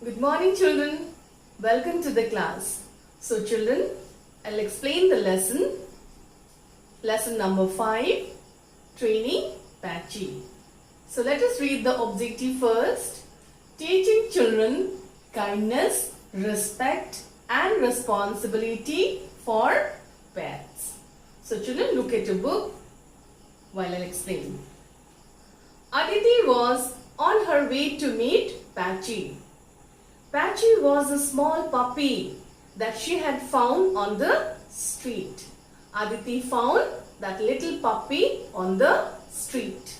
Good morning, children. Welcome to the class. So, children, I'll explain the lesson. Lesson number 5, Training Patchy. So, let us read the objective first. Teaching children kindness, respect and responsibility for pets. So, children, look at your book while I'll explain. Aditi was on her way to meet Patchy. Patchy was a small puppy that she had found on the street. Aditi found that little puppy on the street.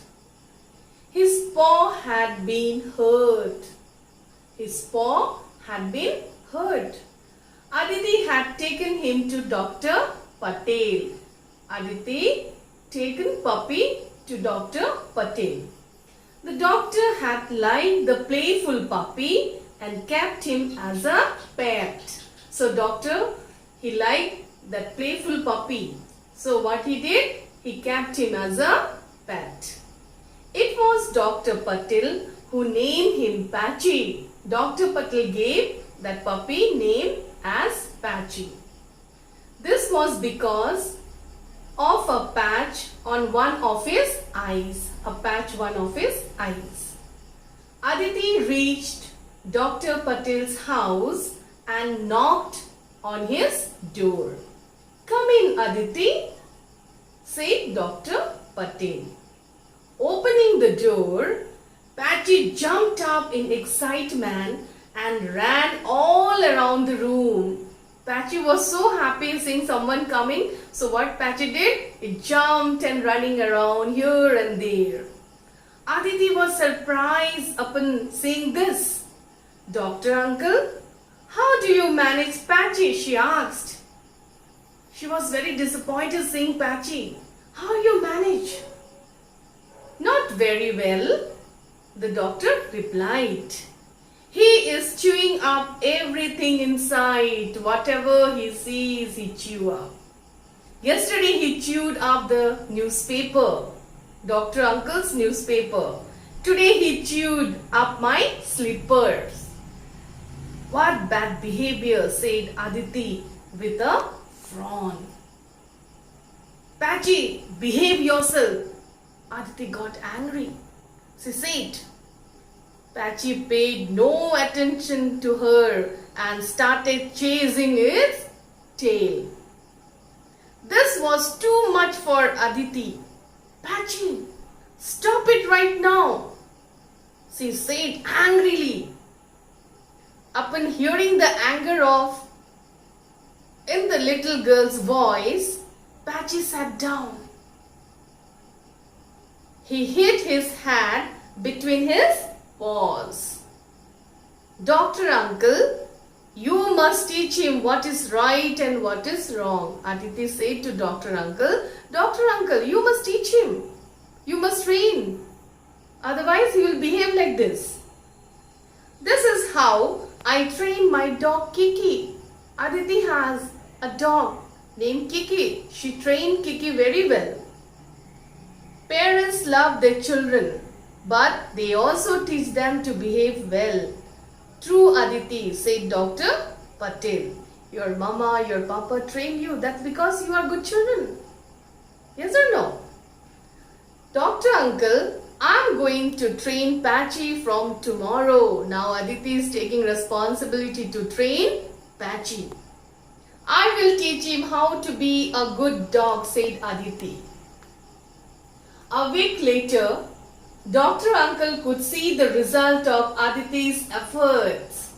His paw had been hurt. His paw had been hurt. Aditi had taken him to Dr. Patel. Aditi taken puppy to Dr. Patel. The doctor had liked the playful puppy and kept him as a pet. So doctor, he liked that playful puppy. So what he did? He kept him as a pet. It was Dr. Patel who named him Patchy. Dr. Patel gave that puppy name as Patchy. This was because of a patch on one of his eyes. A patch one of his eyes. Aditi reached Dr. Patel's house and knocked on his door. Come in, Aditi, said Dr. Patel. Opening the door, Patchy jumped up in excitement and ran all around the room. Patchy was so happy seeing someone coming. So what Patchy did? He jumped and running around here and there. Aditi was surprised upon seeing this. Doctor uncle, how do you manage Patchy? She asked. She was very disappointed seeing Patchy. How you manage? Not very well, the doctor replied. He is chewing up everything inside. Whatever he sees, he chews up. Yesterday he chewed up the newspaper, Dr. Uncle's newspaper. Today he chewed up my slippers. What bad behavior, said Aditi with a frown. Patchy, behave yourself. Aditi got angry. She said. Patchy paid no attention to her and started chasing its tail. This was too much for Aditi. Patchy, stop it right now, she said angrily. Upon hearing the anger in the little girl's voice, Patchy sat down. He hid his hand between his paws. Doctor uncle, you must teach him what is right and what is wrong, Aditi said to Doctor uncle. Doctor uncle, you must teach him. You must train. Otherwise he will behave like this. This is how I train my dog Kiki. Aditi has a dog named Kiki. She trained Kiki very well. Parents love their children, but they also teach them to behave well. True, Aditi, said Dr. Patel. Your mama, your papa trained you. That's because you are good children. Yes or no? Doctor uncle, I'm going to train Patchy from tomorrow. Now Aditi is taking responsibility to train Patchy. I will teach him how to be a good dog, said Aditi. A week later, Doctor uncle could see the result of Aditi's efforts.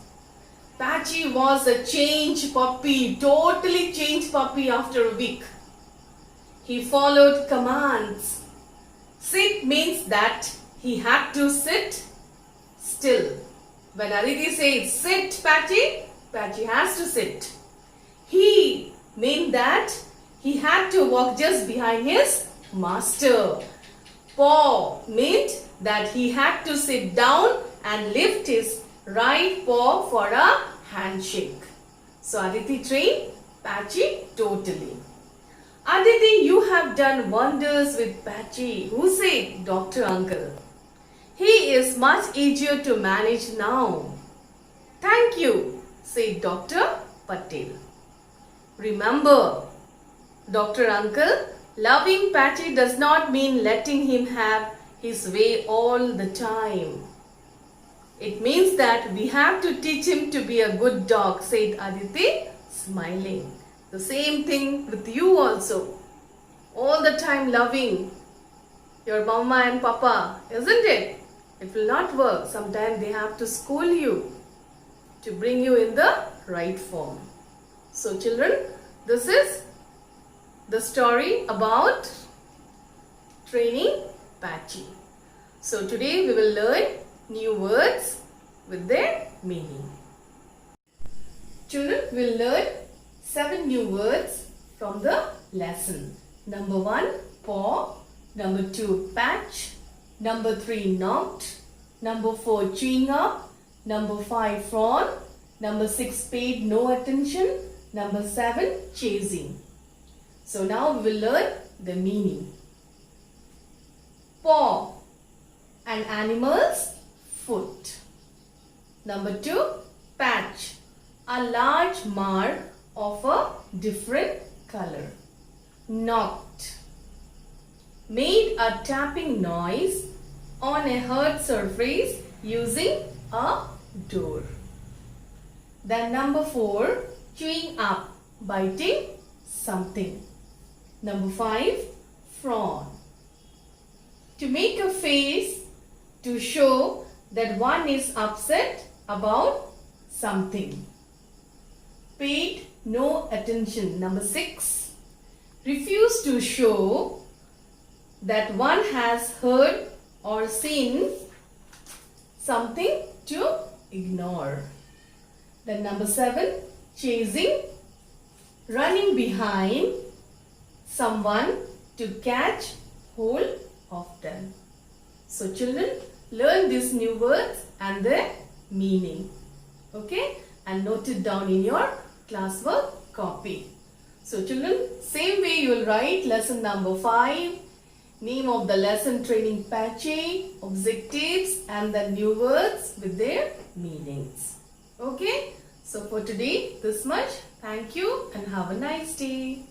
Patchy was a changed puppy, totally changed puppy after a week. He followed commands. Sit means that he had to sit still. When Aditi says sit, Patchy, Patchy has to sit. He meant that he had to walk just behind his master. Paw meant that he had to sit down and lift his right paw for a handshake. So Aditi trained Patchy totally. Aditi, you have done wonders with Patchy. Who said? Doctor uncle. He is much easier to manage now. Thank you, said Dr. Patel. Remember, Dr. Uncle, loving Patchy does not mean letting him have his way all the time. It means that we have to teach him to be a good dog, said Aditi, smiling. The same thing with you also. All the time loving your mama and papa, isn't it? It will not work. Sometimes they have to school you to bring you in the right form. So children, this is the story about training Patchy. So today we will learn new words with their meaning. Children will learn 7 new words from the lesson. Number 1, paw. Number 2, patch. Number 3, knocked. Number 4, chewing up. Number 5, fawn. Number 6, paid no attention. Number 7, chasing. So now we will learn the meaning. Paw, an animal's foot. Number 2, patch, a large mark of a different color. Knocked, made a tapping noise on a hard surface using a door. Then number 4, chewing up, biting something. Number 5, fawn, to make a face to show that one is upset about something. Paid no attention. Number 6, refuse to show that one has heard or seen something to ignore. Then number 7, chasing, running behind someone to catch hold of them. So children, learn these new words and their meaning. Okay? And note it down in your classwork copy. So children, same way you will write lesson number 5, name of the lesson training Patchy, objectives and the new words with their meanings. Okay? So for today, this much. Thank you and have a nice day.